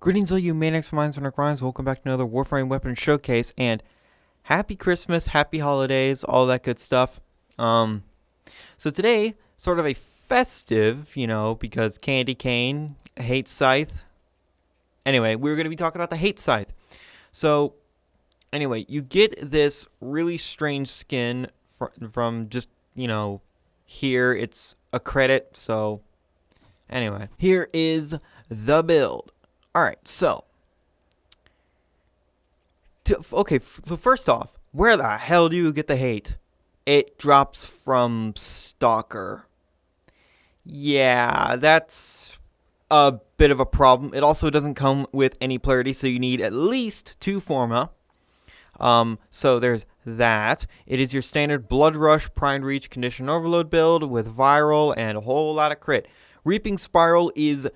Greetings all you maniacs, minds, and crimes. Welcome back to another Warframe weapon showcase, and happy Christmas, happy holidays, all that good stuff. So today, sort of a festive, because Candy Cane hates Scythe. Anyway, we're going to be talking about the hate Scythe. So, anyway, you get this really strange skin from just, here. It's a credit, so anyway. Here is the build. Alright, so first off, where the hell do you get the hate? It drops from Stalker. Yeah, that's a bit of a problem. It also doesn't come with any polarity, so you need at least 2 Forma. So there's that. It is your standard Blood Rush, Prime Reach, Condition Overload build with Viral and a whole lot of crit. Reaping Spiral is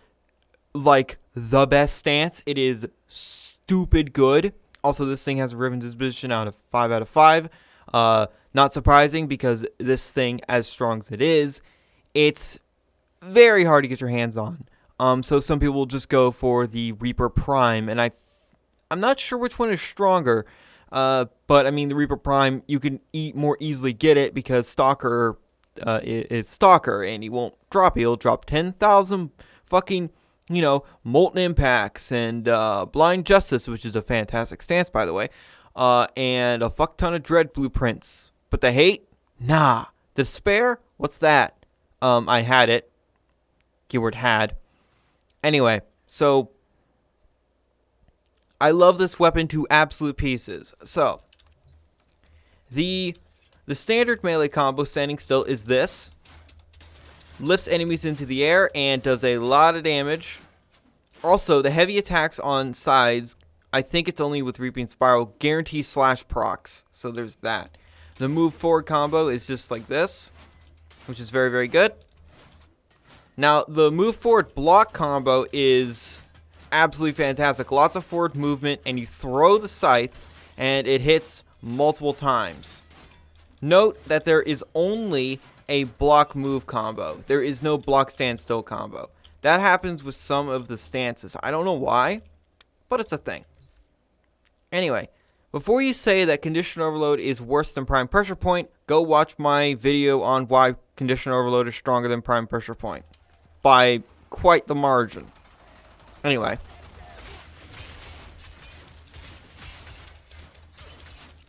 like the best stance. It is stupid good. Also, this thing has a Riven Disposition out of 5 out of 5. Not surprising because this thing, as strong as it is, it's very hard to get your hands on. So some people will just go for the Reaper Prime, and I'm not sure which one is stronger. But I mean, the Reaper Prime, you can more easily get it because Stalker is Stalker, and he won't drop. He'll drop 10,000 fucking Molten Impacts and Blind Justice, which is a fantastic stance, by the way, and a fuck ton of Dread Blueprints. But the hate? Nah. Despair? What's that? I had it. Keyword had. Anyway, so I love this weapon to absolute pieces. So, the standard melee combo standing still is this. Lifts enemies into the air and does a lot of damage. Also, the heavy attacks on sides, I think it's only with Reaping Spiral, guarantee slash procs. So there's that. The move forward combo is just like this, which is very, very good. Now, the move forward block combo is absolutely fantastic. Lots of forward movement, and you throw the Scythe, and it hits multiple times. Note that there is only a block move combo. There is no block stand still combo. That happens with some of the stances. I don't know why, but it's a thing. Anyway, before you say that Condition Overload is worse than Prime Pressure Point, go watch my video on why Condition Overload is stronger than Prime Pressure Point. By quite the margin. Anyway.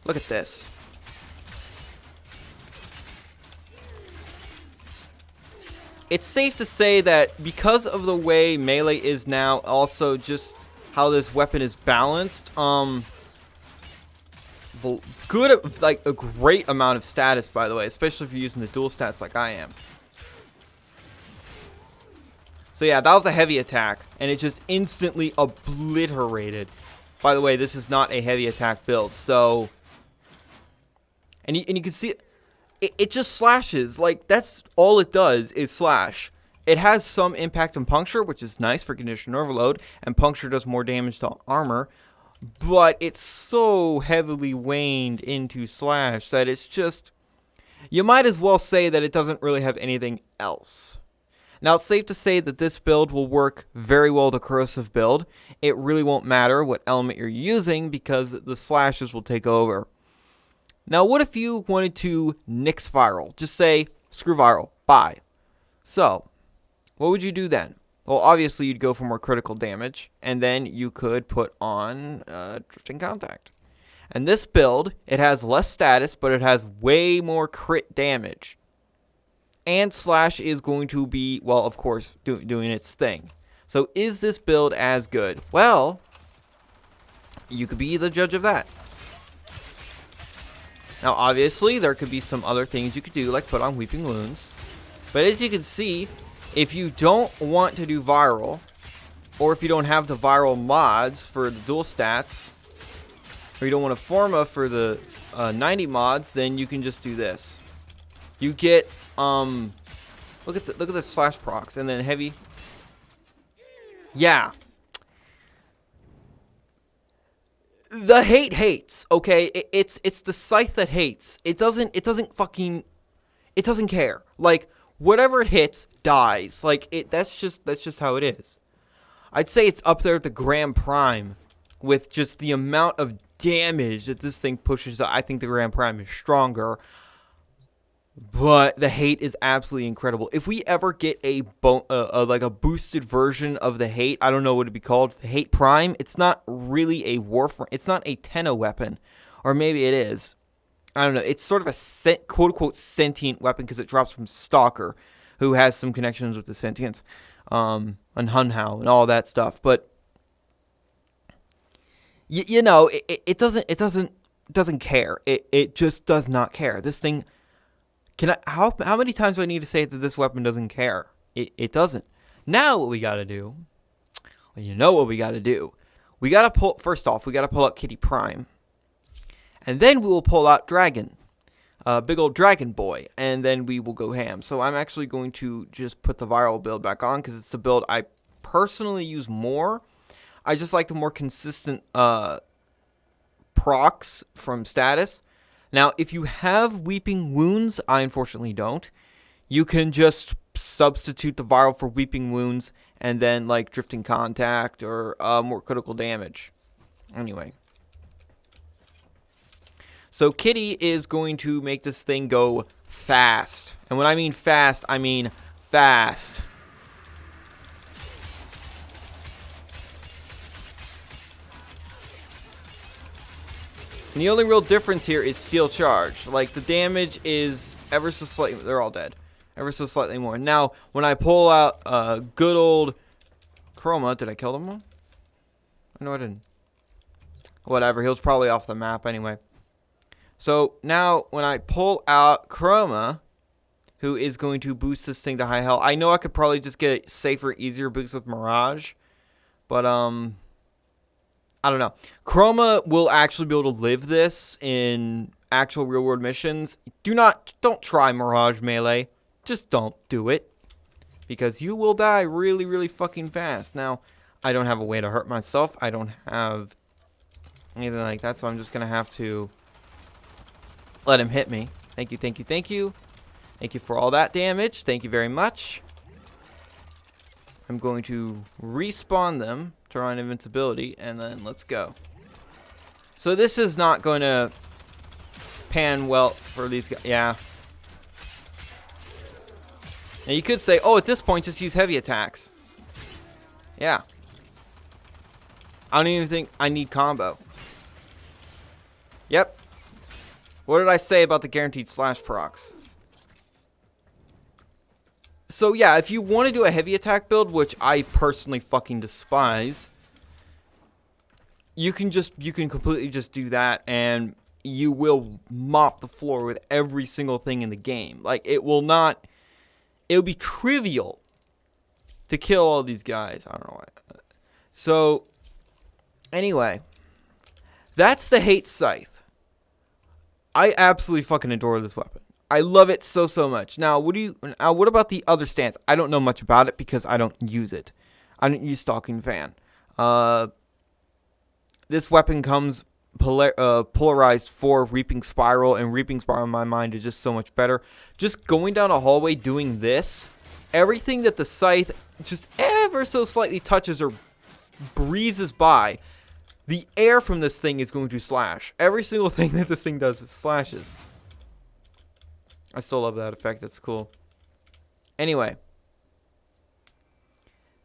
Look at this. It's safe to say that because of the way melee is now, also just how this weapon is balanced, good, like a great amount of status, by the way, especially if you're using the dual stats like I am. So yeah, that was a heavy attack, and it just instantly obliterated. By the way, this is not a heavy attack build, so, and you can see it just slashes. Like, that's all it does is slash. It has some impact on puncture, which is nice for Condition Overload, and puncture does more damage to armor, but it's so heavily waned into slash that it's just, you might as well say that it doesn't really have anything else. Now, it's safe to say that this build will work very well with a corrosive build. It really won't matter what element you're using because the slashes will take over. Now, what if you wanted to nix Viral? Just say, screw Viral, bye. So, what would you do then? Well, obviously, you'd go for more critical damage, and then you could put on Drifting Contact. And this build, it has less status, but it has way more crit damage. And slash is going to be, well, of course, doing its thing. So, is this build as good? Well, you could be the judge of that. Now, obviously, there could be some other things you could do, like put on Weeping Wounds. But as you can see, if you don't want to do Viral, or if you don't have the Viral mods for the dual stats, or you don't want a Forma for the 90 mods, then you can just do this. You get, look at the slash procs, and then heavy. Yeah. The hate hates, okay? It's the Scythe that hates. It doesn't care. Like, whatever it hits dies. Like, that's just how it is. I'd say it's up there at the Grand Prime with just the amount of damage that this thing pushes. I think the Grand Prime is stronger, but the hate is absolutely incredible. If we ever get like a boosted version of the hate, I don't know what it'd be called, the hate prime. It's not really a Warframe. It's not a Tenno weapon, or maybe it is. I don't know. It's sort of a quote unquote sentient weapon because it drops from Stalker, who has some connections with the sentience, and Hunhao and all that stuff. But you know, it doesn't care. It just does not care. This thing. How many times do I need to say that this weapon doesn't care? It doesn't. Now what we gotta do? Well, you know what we gotta do. We gotta pull. First off, we gotta pull out Kitty Prime, and then we will pull out Dragon, big old Dragon Boy, and then we will go ham. So I'm actually going to just put the viral build back on because it's a build I personally use more. I just like the more consistent procs from status. Now, if you have Weeping Wounds, I unfortunately don't. You can just substitute the viral for Weeping Wounds and then, like, Drifting Contact or more critical damage. Anyway. So, Kitty is going to make this thing go fast. And when I mean fast, I mean fast. And the only real difference here is Steel Charge. Like, the damage is ever so slightly... They're all dead. Ever so slightly more. Now, when I pull out good old Chroma... Did I kill them all? No, I didn't. Whatever. He was probably off the map anyway. So, now, when I pull out Chroma, who is going to boost this thing to high health... I know I could probably just get a safer, easier boost with Mirage. But, I don't know. Chroma will actually be able to live this in actual real-world missions. Don't try Mirage Melee. Just don't do it. Because you will die really, really fucking fast. Now, I don't have a way to hurt myself. I don't have anything like that, so I'm just going to have to let him hit me. Thank you, thank you, thank you. Thank you for all that damage. Thank you very much. I'm going to respawn them. Turn on invincibility, and then let's go. So this is not going to pan well for these guys. Yeah. Now you could say, oh, at this point, just use heavy attacks. Yeah. I don't even think I need combo. Yep. What did I say about the guaranteed slash procs? So yeah, if you want to do a heavy attack build, which I personally fucking despise, you can completely just do that, and you will mop the floor with every single thing in the game. Like, it'll be trivial to kill all these guys. I don't know why. So, anyway, that's the Hate Scythe. I absolutely fucking adore this weapon. I love it so much. Now, what about the other stance? I don't know much about it because I don't use it. I don't use Stalking Fan. This weapon comes polarized for Reaping Spiral, and Reaping Spiral in my mind is just so much better. Just going down a hallway doing this, everything that the Scythe just ever so slightly touches or breezes by, the air from this thing is going to slash. Every single thing that this thing does, it slashes. I still love that effect. That's cool. Anyway.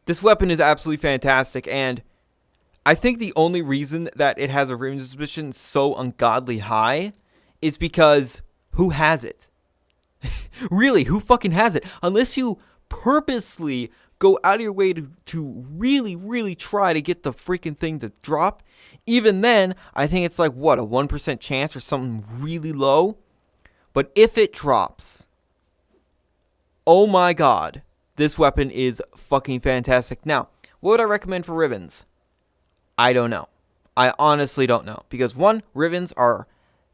This weapon is absolutely fantastic, and I think the only reason that it has a range distribution so ungodly high is because who has it? Really, who fucking has it? Unless you purposely go out of your way to really, really try to get the freaking thing to drop. Even then, I think it's like, what, a 1% chance or something really low? But if it drops, oh my god, this weapon is fucking fantastic. Now, what would I recommend for ribbons? I don't know. I honestly don't know. Because one, ribbons are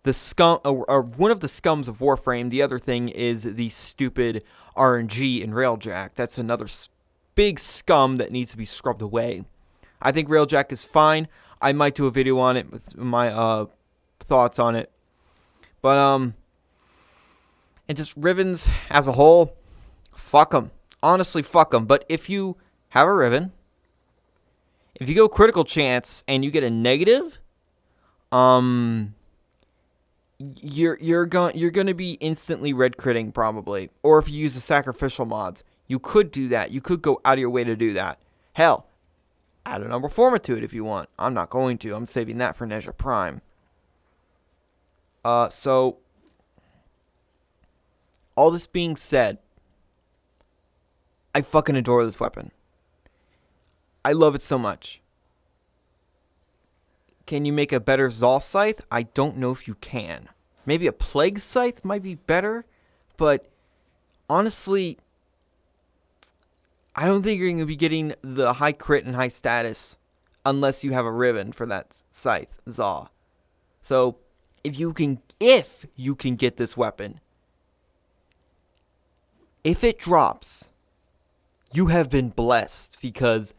the scum, are one of the scums of Warframe. The other thing is the stupid RNG in Railjack. That's another big scum that needs to be scrubbed away. I think Railjack is fine. I might do a video on it with my thoughts on it. But, and just ribbons as a whole, fuck them. Honestly, fuck them. But if you have a ribbon, If you go critical chance and you get a negative, you're going to be instantly red critting probably. Or if you use the sacrificial mods, you could do that. You could go out of your way to do that. Hell, add a number forma to it if you want. I'm not going to. I'm saving that for Nezha Prime. So all this being said, I fucking adore this weapon. I love it so much. Can you make a better Zal Scythe? I don't know if you can. Maybe a Plague Scythe might be better, but honestly, I don't think you're going to be getting the high crit and high status unless you have a ribbon for that Scythe, Zal. So, if you can get this weapon, if it drops, you have been blessed because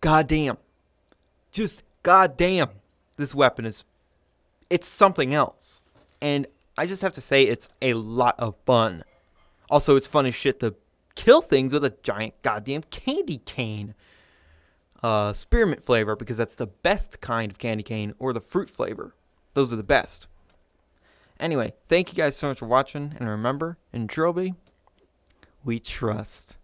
goddamn, just goddamn, this weapon it's something else. And I just have to say it's a lot of fun. Also, it's fun as shit to kill things with a giant goddamn candy cane. Spearmint flavor, because that's the best kind of candy cane, or the fruit flavor. Those are the best. Anyway, thank you guys so much for watching, and remember, in Trilby, we trust.